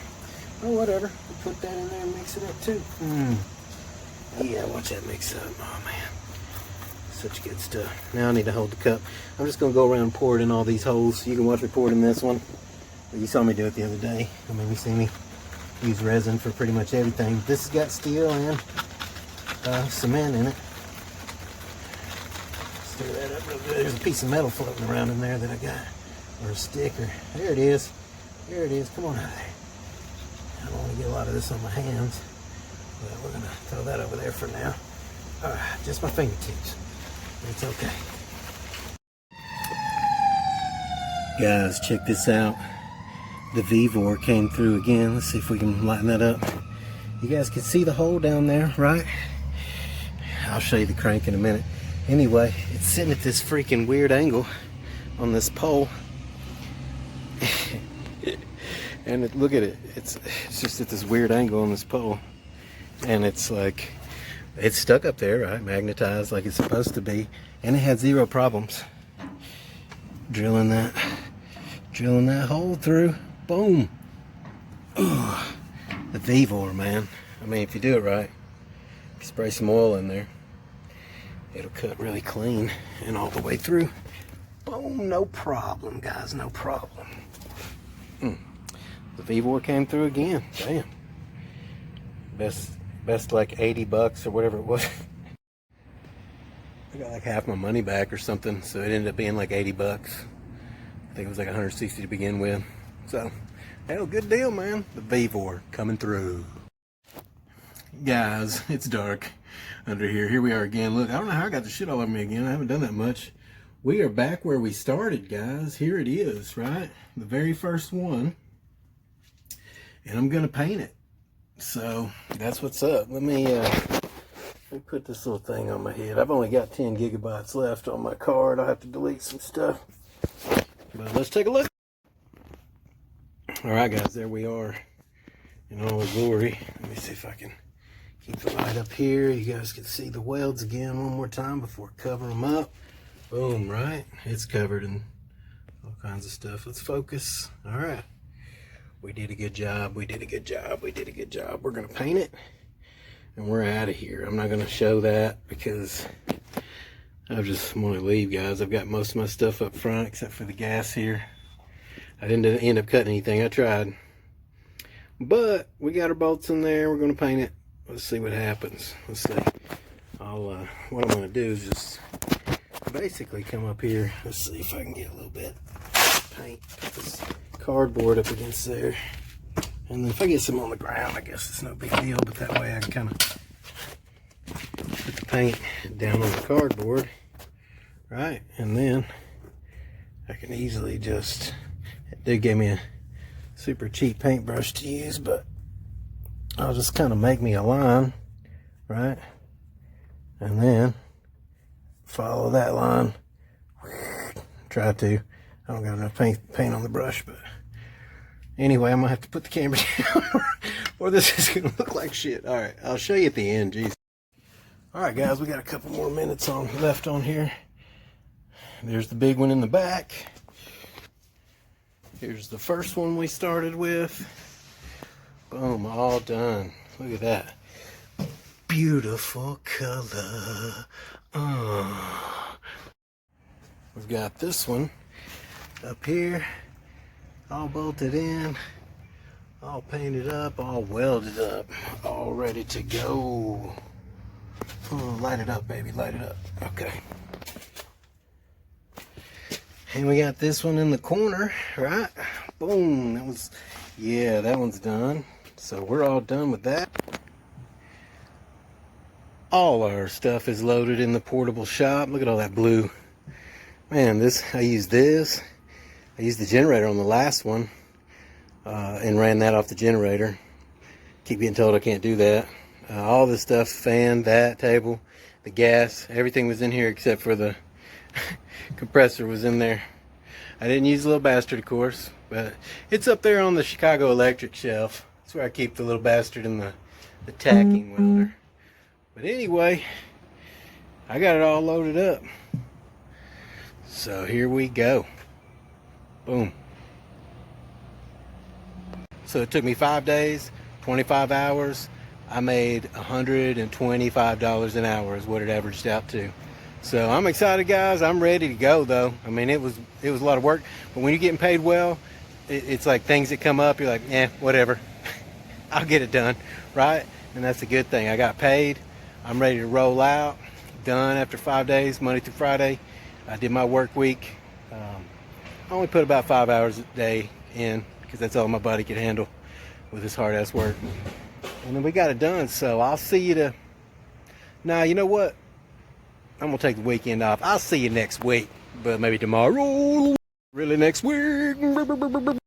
Oh, whatever. We'll put that in there and mix it up, too. Yeah, watch that mix up. Oh, man. Such good stuff. Now I need to hold the cup. I'm just going to go around and pour it in all these holes. You can watch me pour it in this one. You saw me do it the other day. I mean, you see me use resin for pretty much everything. This has got steel and cement in it. Stir that up real good. There's a piece of metal floating around in there that I got. Or a stick. Or there it is. There it is. Come on out of there. I don't want to get a lot of this on my hands. But we're going to throw that over there for now. Alright, just my fingertips. It's okay. Guys, check this out. The V-Vor came through again. Let's see if we can lighten that up. You guys can see the hole down there, right? I'll show you the crank in a minute. Anyway, it's sitting at this freaking weird angle on this pole. And look at it. It's just at this weird angle on this pole. And it's like, it's stuck up there, right? Magnetized like it's supposed to be. And it had zero problems. Drilling that hole through. Boom. Ooh, the V-bore, man. I mean, if you do it right, if you spray some oil in there, it'll cut really clean and all the way through. Boom, no problem, guys, no problem. The V-bore came through again. Damn. Best like 80 bucks or whatever it was. I got like half my money back or something, so it ended up being like 80 bucks. I think it was like 160 to begin with. So, hell, good deal, man. The V-bore coming through. Guys, it's dark under here. Here we are again. Look, I don't know how I got the shit all over me again. I haven't done that much. We are back where we started, guys. Here it is, right? The very first one. And I'm gonna paint it. So that's what's up. Let me put this little thing on my head. I've only got 10 gigabytes left on my card. I'll have to delete some stuff. But let's take a look. All right, guys, there we are in all the glory. Let me see if I can keep the light up here. You guys can see the welds again one more time before I cover them up. Boom, right? It's covered in all kinds of stuff. Let's focus. All right. We did a good job. We did a good job. We did a good job. We're going to paint it and we're out of here. I'm not going to show that because I just want to leave, guys. I've got most of my stuff up front except for the gas here. I didn't end up cutting anything. I tried. But we got our bolts in there. We're going to paint it. Let's see what happens. Let's see. What I'm going to do is just basically come up here. Let's see if I can get a little bit of paint. Put this cardboard up against there. And then if I get some on the ground, I guess it's no big deal. But that way I can kind of put the paint down on the cardboard. Right? And then I can easily just... They gave me a super cheap paintbrush to use, but I'll just kind of make me a line, right? And then follow that line. Try to. I don't got enough paint on the brush, but anyway, I'm gonna have to put the camera down or this is gonna look like shit. All right, I'll show you at the end. Jeez. All right, guys, we got a couple more minutes left on here. There's the big one in the back. Here's the first one we started with. Boom, all done. Look at that. Beautiful color. We've got this one up here, all bolted in, all painted up, all welded up, all ready to go. Light it up, baby, light it up. Okay. And we got this one in the corner, right? Boom, that one's done. So we're all done with that. All our stuff is loaded in the portable shop. Look at all that blue. Man, I used the generator on the last one and ran that off the generator. Keep getting told I can't do that. All the stuff, fan, that table, the gas, everything was in here except for the compressor was in there. I didn't use the little bastard, of course, but it's up there on the Chicago Electric shelf. That's where I keep the little bastard and the tacking welder. But anyway, I got it all loaded up. So here we go. Boom. So it took me 5 days, 25 hours. I made $125 an hour is what it averaged out to. So I'm excited, guys. I'm ready to go, though. I mean, it was a lot of work, but when you're getting paid well, it's like things that come up, you're like, whatever. I'll get it done, right? And that's a good thing. I got paid. I'm ready to roll out. Done after 5 days, Monday through Friday. I did my work week. I only put about 5 hours a day in because that's all my body could handle with this hard-ass work. And then we got it done, so I'll see you Now, you know what? I'm going to take the weekend off. I'll see you next week, but maybe tomorrow. Really next week.